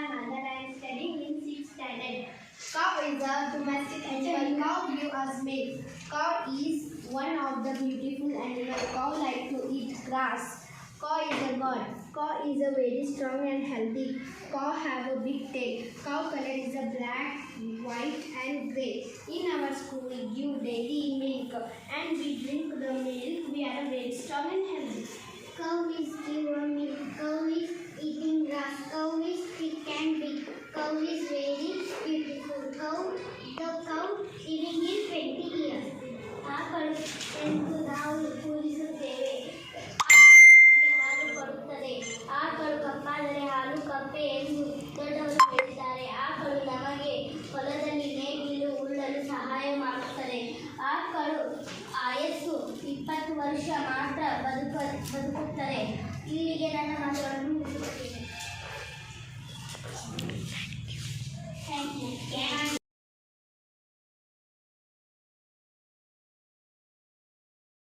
my mother. I am studying in 6th standard. Cow is a domestic animal. Cow gives us milk. Cow is one of the beautiful animals. Cow like to eat grass. Cow is a god. Cow is a very strong and healthy. Cow have a big tail. Cow color is a black, white and grey. In our school we give daily milk and we drink the milk. We are very strong and healthy. Cow is given milk. Cow is eating grass. Cow is thick and big. Cow is very beautiful. The cow living in 20 years. ಆಕಳು ಎಂದು ನಾವು ಪೂಜಿಸುತ್ತೇವೆ. ನಮಗೆ ಹಾಲು ಕೊಡುತ್ತದೆ. ಆಕಳು ಕಪ್ಪಾದರೆ ಹಾಲು ಕಪ್ಪೆ ಎಂದು ದೊಡ್ಡವರು ಹೇಳಿದ್ದಾರೆ. ಆಕಳು ನಮಗೆ ಹೊಲದಲ್ಲಿ ನೇಗಿಲು ಉಳ್ಳಲು ಸಹಾಯ ಮಾಡುತ್ತದೆ. ಆಕಳು ಆಯಸ್ಸು 20 ವರ್ಷ ಮಾತ್ರ ಬದುಕುತ್ತದೆ. ಇಲ್ಲಿಗೆ ನನ್ನ ಮಾತುಗಳನ್ನು ಮುಗಿಸುತ್ತೇನೆ. Thank you.